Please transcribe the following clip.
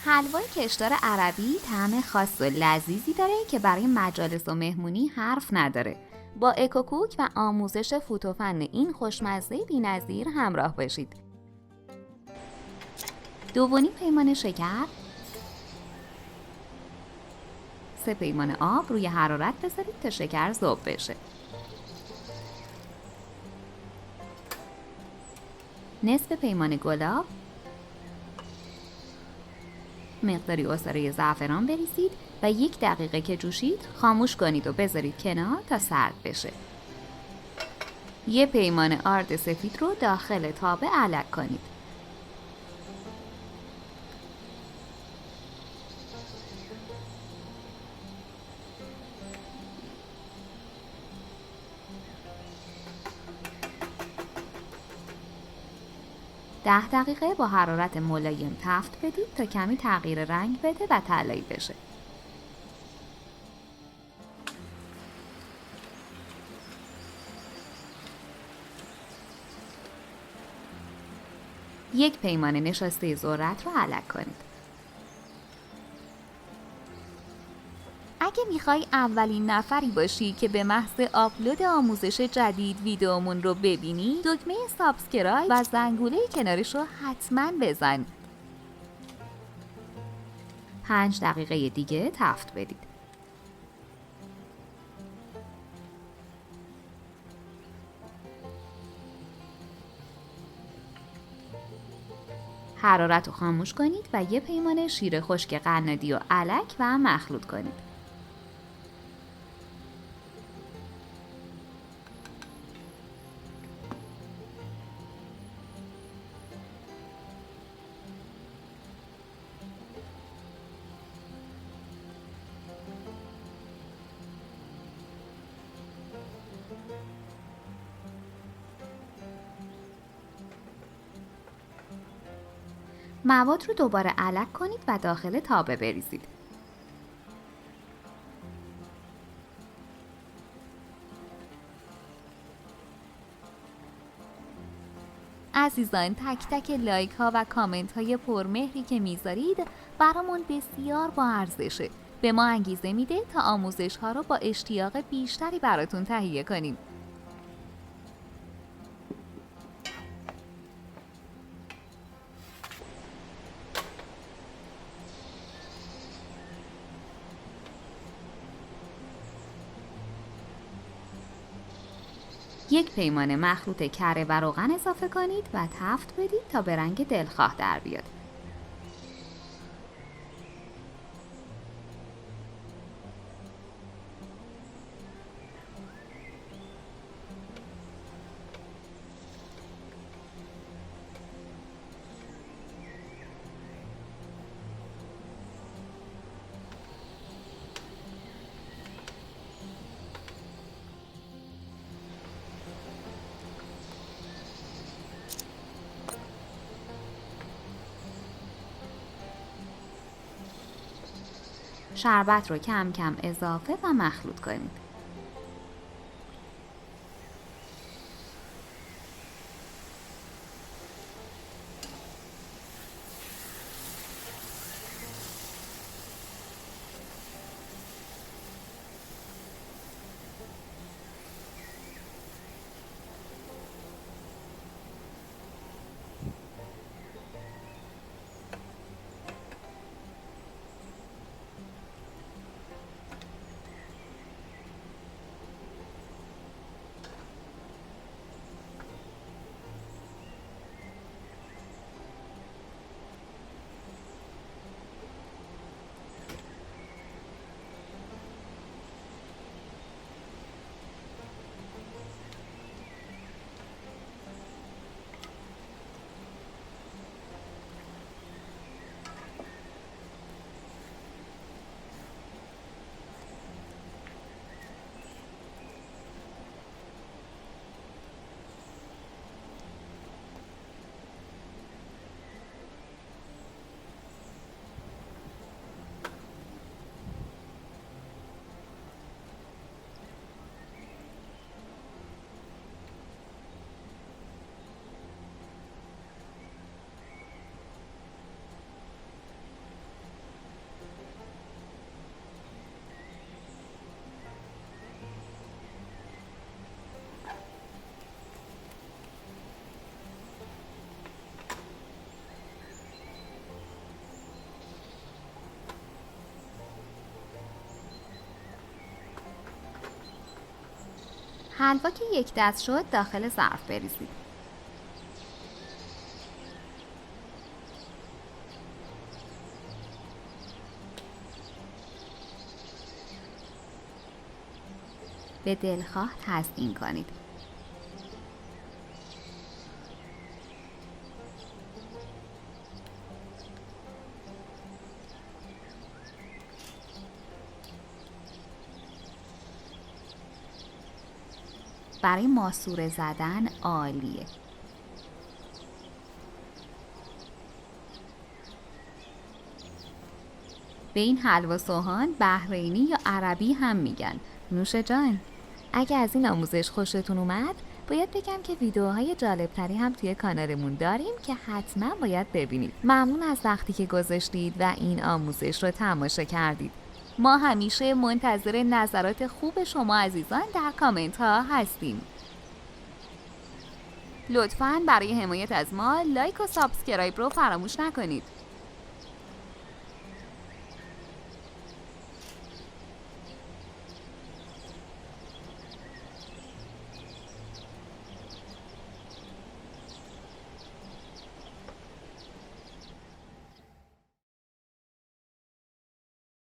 حلوای کشدار عربی طعم خاص و لذیذی داره که برای مجالس و مهمونی حرف نداره. با اکوکوک و آموزش فوت و فن این خوشمزه بی‌نظیر همراه باشید. 2.5 پیمانه شکر، 3 پیمانه آب روی حرارت بذارید تا شکر ذوب بشه. نصف پیمانه گلاب، مقداری عصاره زعفران بریزید و 1 دقیقه که جوشید خاموش کنید و بذارید کنار تا سرد بشه. 1 پیمانه آرد سفید رو داخل تابه علک کنید. ده دقیقه با حرارت ملایم تفت بدید تا کمی تغییر رنگ بده و طلایی بشه. یک پیمانه نشاسته ذرت رو علک کنید. اگه میخوای اولین نفری باشی که به محض آپلود آموزش جدید ویدیومون رو ببینی، دکمه سابسکرایب و زنگوله کنارش رو حتما بزن. 5 دقیقه دیگه تفت بدید. حرارت رو خاموش کنید و 1 پیمانه شیر خشک قنادی و علک و مخلوط کنید. مواد رو دوباره علک کنید و داخل تابه بریزید. عزیزان، تک تک لایک ها و کامنت های پرمهری که میذارید برامون بسیار با ارزشه. به ما انگیزه میده تا آموزش ها رو با اشتیاق بیشتری براتون تهیه کنیم. یک پیمانه مخلوط کره و روغن اضافه کنید و تفت بدید تا به رنگ دلخواه در بیاد. شربت رو کم کم اضافه و مخلوط کنید. حلوا که یک دست شد داخل ظرف بریزید. به دلخواه تزیین کنید. برای ماسوره زدن عالیه. به این حلوا سوهان بحرینی یا عربی هم میگن. نوش جان. اگه از این آموزش خوشتون اومد باید بگم که ویدیوهای جالبتری هم توی کانالمون داریم که حتما باید ببینید. ممنون از وقتی که گذاشتید و این آموزش رو تماشا کردید. ما همیشه منتظر نظرات خوب شما عزیزان در کامنت ها هستیم. لطفاً برای حمایت از ما لایک و سابسکرایب رو فراموش نکنید.